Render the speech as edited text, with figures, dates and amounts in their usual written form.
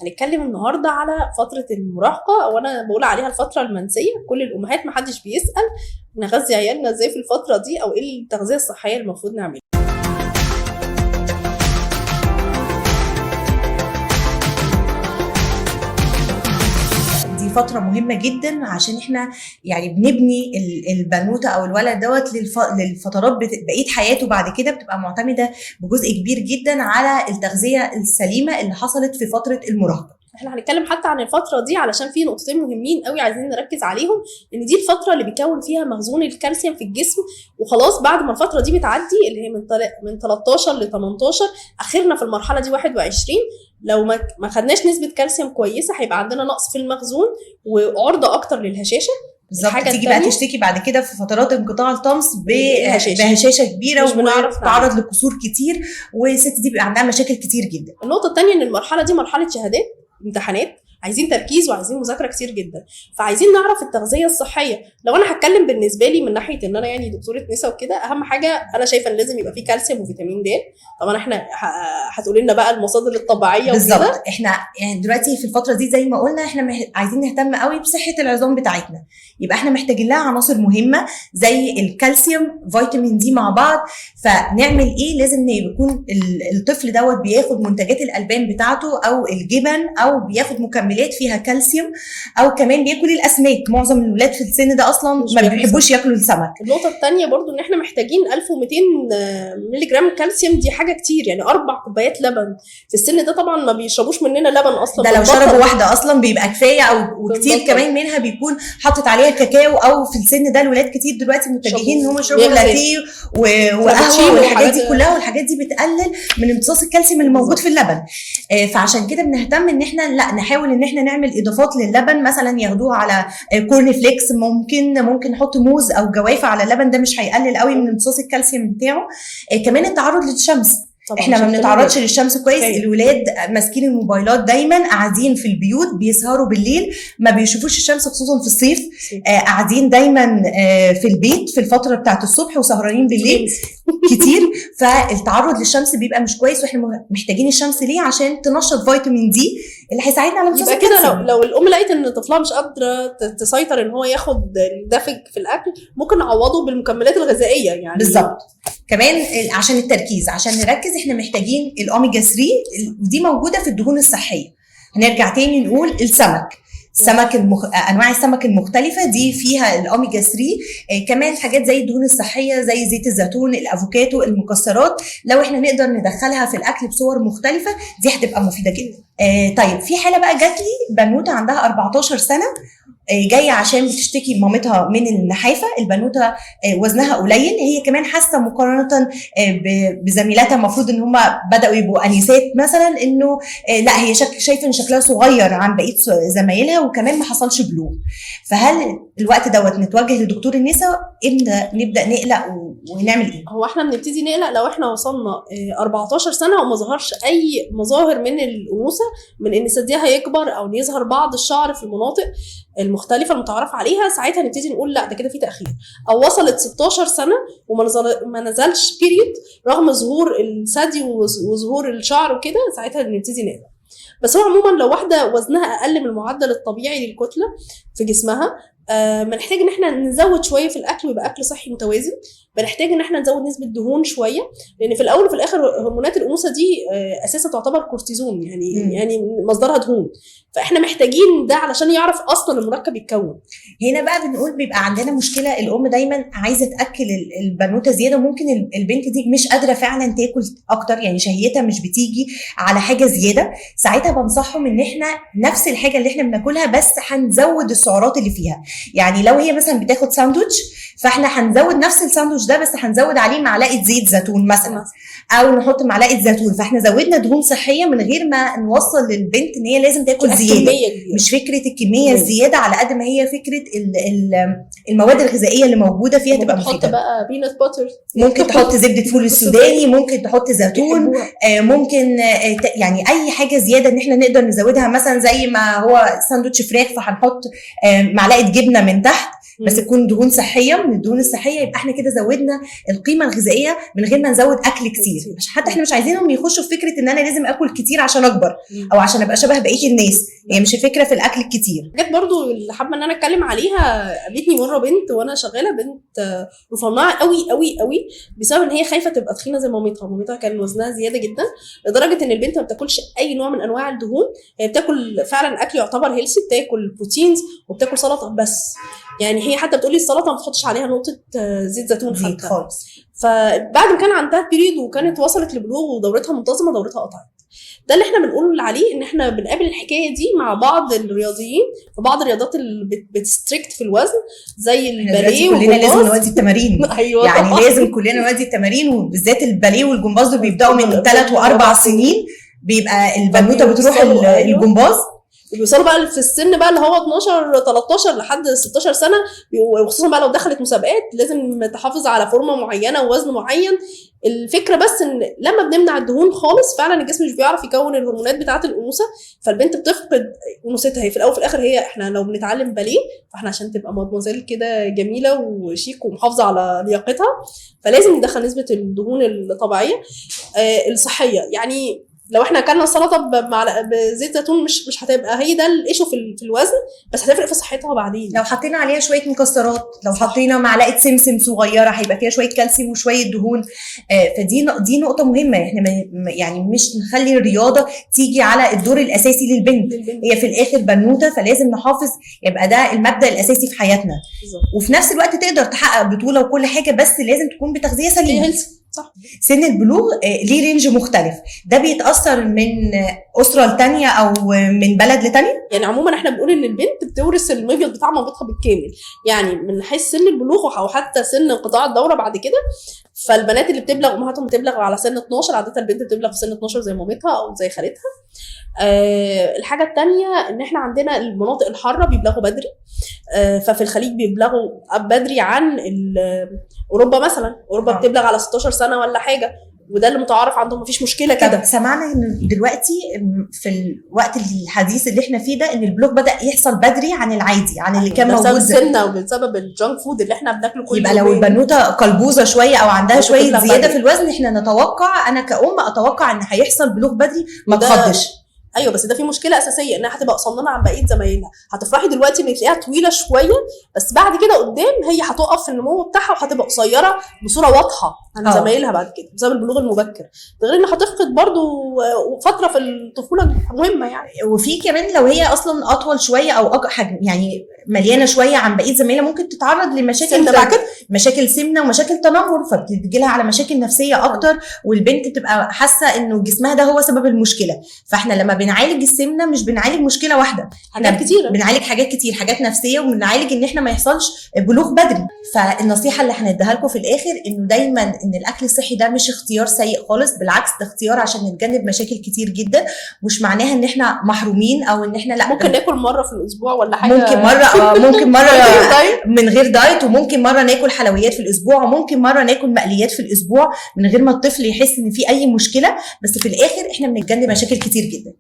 هنتكلم النهارده على فتره المراهقه، او انا بقول عليها الفتره المنسيه. كل الامهات محدش بيسال نغذي عيالنا ازاي في الفتره دي، او ايه التغذيه الصحيه اللي المفروض نعملها. دي فترة مهمة جدا عشان احنا يعني بنبني البنوتة او الولد دوت للفترات بقية حياته بعد كده بتبقى معتمدة بجزء كبير جدا على التغذية السليمة اللي حصلت في فترة المراهقة. احنا هنتكلم حتى عن الفتره دي علشان في نقطتين مهمين قوي عايزين نركز عليهم، ان دي الفتره اللي بيكون فيها مخزون الكالسيوم في الجسم، وخلاص بعد ما الفتره دي بتعدي اللي هي من 13 ل 18 اخرنا في المرحله دي 21، لو ما خدناش نسبه كالسيوم كويسه هيبقى عندنا نقص في المخزون وعرضه اكتر للهشاشه. بالظبط، تيجي بقى تشتكي بعد كده في فترات انقطاع الطمس بهشاشه كبيره وتعرض لكسور كتير، والست دي بيبقى عندها مشاكل كتير جدا. النقطه الثانيه ان المرحله دي مرحله شهادات، امتحانات، عايزين تركيز وعايزين مذاكره كتير جدا، فعايزين نعرف التغذيه الصحيه. لو انا هتكلم بالنسبه لي من ناحيه ان انا يعني دكتوره نساء وكده، اهم حاجه انا شايفه ان لازم يبقى فيه كالسيوم وفيتامين د. طبعا احنا هتقولي لنا بقى المصادر الطبيعيه بالظبط. احنا يعني دلوقتي في الفتره دي زي ما قلنا احنا عايزين نهتم قوي بصحه العظام بتاعتنا، يبقى احنا محتاجين لها عناصر مهمه زي الكالسيوم فيتامين دي مع بعض. فنعمل ايه؟ لازم يكون الطفل دوت بياخد منتجات الالبان بتاعته او الجبن، او بياخد مكملات فيها كالسيوم، او كمان بياكل الاسماك. معظم الولاد في السن ده اصلا ما بيحبوش ياكلوا السمك. النقطه الثانيه برضو ان احنا محتاجين 1200 مللي جرام كالسيوم، دي حاجه كتير، يعني 4 كوبايات لبن في السن ده. طبعا ما بيشربوش مننا لبن اصلا، ده لو شربوا واحده اصلا بيبقى كفايه، او وكتير كمان منها بيكون حاطط عليها كاكاو. او في السن ده الولاد كتير دلوقتي متجهين ان هم يشربوا لاتيه وقهوه والحاجات دي كلها، والحاجات دي بتقلل من امتصاص الكالسيوم اللي موجود في اللبن. فعشان كده بنهتم ان احنا لا نحاول ان احنا نعمل اضافات للبن، مثلا ياخدوها على كورن فليكس، ممكن نحط موز او جوافه على اللبن، ده مش هيقلل قوي من امتصاص الكالسيوم بتاعه. كمان التعرض للشمس، احنا ما بنتعرضش للشمس كويس. الولاد ماسكين الموبايلات دايما، قاعدين في البيوت، بيسهروا بالليل، ما بيشوفوش الشمس خصوصا في الصيف. قاعدين دايما في البيت في الفتره بتاعه الصبح وسهرانين بالليل كتير، فالتعرض للشمس بيبقى مش كويس. واحنا محتاجين الشمس ليه؟ عشان تنشط فيتامين دي اللي هيساعدنا على امتصاص الكالسيوم. يبقى كده لو الام لقيت ان طفلها مش قادره تسيطر ان هو ياخد الدافئ في الاكل، ممكن نعوضه بالمكملات الغذائيه يعني. بالظبط. كمان عشان التركيز، عشان نركز، احنا محتاجين الاوميجا 3، ودي موجوده في الدهون الصحيه. هنرجع تاني نقول السمك انواع السمك المختلفه دي فيها الاوميجا 3. كمان حاجات زي الدهون الصحيه زي زيت الزيتون، الافوكاتو، المكسرات، لو احنا نقدر ندخلها في الاكل بصور مختلفه دي هتبقى مفيده جدا. طيب في حاله بقى جات لي بنوته عندها 14 سنه، جايه عشان بتشتكي مامتها من النحافه. البنوته وزنها قليل، هي كمان حاسه مقارنه بزميلاتها المفروض ان هم بداوا يبقوا انيسات مثلا، انه لا هي شايفه ان شكلها صغير عن بقيه زمايلها، وكمان ما حصلش بلوغ. فهل الوقت دوت نتوجه لدكتور النساء؟ نبدا نقلق ونعمل ايه؟ هو احنا بنبتدي نقلق لو احنا وصلنا 14 سنه وما ظهرش اي مظاهر من الانوثه، من ان ثديها هيكبر او يظهر بعض الشعر في المناطق المختلفه المتعارف عليها. ساعتها نبتدي نقول لا ده كده في تاخير. او وصلت 16 سنه وما نزلش بيريد رغم ظهور الثدي وظهور الشعر وكده، ساعتها نبتدي نقلق. بس هو عموما لو واحده وزنها اقل من المعدل الطبيعي للكتله في جسمها، بنحتاج ان احنا نزود شويه في الاكل ويبقى اكل صحي متوازن. بنحتاج ان احنا نزود نسبه دهون شويه، لان في الاول وفي الاخر هرمونات الانوثه دي اساسا تعتبر كورتيزون، يعني مصدرها دهون. فاحنا محتاجين ده علشان يعرف اصلا المركب يتكون. هنا بقى بنقول بيبقى عندنا مشكله، الام دايما عايزه تاكل البنوته زياده، ممكن البنت دي مش قادره فعلا تاكل اكتر، يعني شهيتها مش بتيجي على حاجه زياده. ساعتها بنصحهم ان احنا نفس الحاجه اللي احنا بناكلها بس هنزود السعرات اللي فيها. يعني لو هي مثلا بتاخد ساندوتش، فاحنا هنزود نفس الساندوتش ده بس هنزود عليه معلقه زيت زيتون مثلا، او نحط معلقه زيتون. فاحنا زودنا دهون صحيه من غير ما نوصل للبنت ان هي لازم تاكل زياده. مش فكره الكميه الزياده على قد ما هي فكره المواد الغذائيه اللي موجوده فيها تبقى مفيده. تحط بقى بينات باتر، ممكن تحط زبده فول السوداني، ممكن تحط زيتون، ممكن يعني اي حاجه زياده ان احنا نقدر نزودها. مثلا زي ما هو ساندوتش فراخ فهنحط معلقه جبنه من تحت، بس تكون دهون صحيه. من الدهون الصحيه يبقى احنا كده زودنا القيمه الغذائيه من غير ما نزود اكل كتير. حتى احنا مش عايزينهم يخشوا في فكره ان انا لازم اكل كتير عشان اكبر او عشان ابقى شبه بقيه الناس. هي مش الفكره في الاكل الكتير. حاجات برضو اللي حابه ان انا اتكلم عليها، قابلتني مره بنت وانا شغاله، بنت رفيعه قوي قوي قوي بسبب ان هي خايفه تبقى تخينه زي مامتها. مامتها كان وزنها زياده جدا لدرجه ان البنت ما بتاكلش اي نوع من انواع الدهون. هي بتاكل فعلا اكل يعتبر هيلثي، بتاكل بروتينز وبتاكل سلطه بس. يعني هي حتى بتقولي السلطه ما تحطش عليها نقطه زيت زيتون حتى خالص. فبعد ما كان عندها بيريد وكانت وصلت لبلوغ ودورتها منتظمه، دورتها قطعت. ده اللي احنا بنقول عليه، ان احنا بنقابل الحكايه دي مع بعض الرياضيين في بعض الرياضات اللي بتستريكت في الوزن زي الباليه والجمباز. كلنا لازم نودي التمارين. أيوة يعني لازم كلنا نودي التمارين، وبالذات الباليه والجمباز دول بيبداوا من 3 و4 سنين. بيبقى البنوته بتروح الجمباز، بيوصلوا بقى في السن بقى اللي هو 12 13 لحد 16 سنه، وخصوصا بقى لو دخلت مسابقات لازم تحافظ على فورمه معينه ووزن معين. الفكره بس ان لما بنمنع الدهون خالص فعلا الجسم مش بيعرف يكون الهرمونات بتاعه الانوثه، فالبنت بتفقد انوثتها. هي في الاول وفي الاخر هي احنا لو بنتعلم باليه فاحنا عشان تبقى مادموزيل كده جميله وشيك ومحافظه على لياقتها فلازم ندخل نسبه الدهون الطبيعيه الصحيه. يعني لو احنا اكلنا السلطه بزيت زيتون مش هتبقى هي ده الايشو في الوزن، بس هتفرق في صحتها بعدين. لو حطينا عليها شويه مكسرات، لو حطينا معلقه سمسم صغيره هيبقى فيها شويه كالسيوم وشويه دهون. فدي نقطه مهمه. احنا يعني مش نخلي الرياضه تيجي على الدور الاساسي للبنت. هي في الاخر بنوته، فلازم نحافظ يبقى ده المبدا الاساسي في حياتنا. وفي نفس الوقت تقدر تحقق بطوله وكل حاجه، بس لازم تكون بتغذيه سليمه. صح. سن البلوغ ليه رينج مختلف، ده بيتاثر من اسره لتانيه او من بلد لتانيه. يعني عموما احنا بنقول ان البنت بتورث المبيض بتاع مامتها بالكامل، يعني من حيث سن البلوغ او حتى سن انقطاع الدوره بعد كده. فالبنات اللي بتبلغ امهاتهم بتبلغ على سن 12، عاده البنت بتبلغ في سن 12 زي مامتها او زي خالتها. الحاجه الثانيه ان احنا عندنا المناطق الحاره بيبلغوا بدري، ففي الخليج بيبلغوا بدري عن اوروبا. مثلا اوروبا بتبلغ على 16 سنه ولا حاجه، وده اللي متعارف عندهم، مفيش مشكله كده. سمعنا ان دلوقتي في الوقت الحديث اللي احنا فيه ده ان البلوغ بدا يحصل بدري عن العادي، عن اللي كان موجود بسبب السمنه وبسبب الجانك فود اللي احنا بناكله كل يوم. يبقى لو البنوته قلبوزه شويه او عندها شويه زياده في الوزن، احنا نتوقع، انا كأم اتوقع ان هيحصل بلوغ بدري. ما تخضش. ايوه، بس ده في مشكله اساسيه انها هتبقى قصننه عن بقيه زمايلها. هتفرحي دلوقتي انك تلاقيها طويله شويه، بس بعد كده قدام هي هتقف في النمو بتاعها وهتبقى قصيره بصوره واضحه عن زمايلها بعد كده بسبب البلوغ المبكر. ده غير ان هتفقد برضو فتره في الطفوله مهمه يعني. وفي كمان لو هي اصلا اطول شويه او يعني مليانه شويه عن بقيه زمايلها ممكن تتعرض لمشاكل مشاكل سمنه ومشاكل تنمر، فبتجي لها على مشاكل نفسيه اكتر، والبنت تبقى حاسه انه جسمها ده هو سبب المشكله. فاحنا لما بنعالج السمنه مش بنعالج مشكله واحده، حاجات كتيره، بنعالج حاجات كتير، حاجات نفسيه، وبنعالج ان احنا ما يحصلش بلوغ بدري. فالنصيحه اللي هنديها لكم في الاخر انه دايما ان الاكل الصحي ده مش اختيار سيء خالص، بالعكس ده اختيار عشان نتجنب مشاكل كتير جدا. مش معناها ان احنا محرومين او ان احنا لا، ممكن ناكل مره في الاسبوع ولا حاجه، ممكن مره من غير دايت، وممكن مره ناكل حلويات في الاسبوع، وممكن مره ناكل مقليات في الاسبوع من غير ما الطفل يحس ان في اي مشكله. بس في الاخر احنا بنتجنب مشاكل كتير جدا.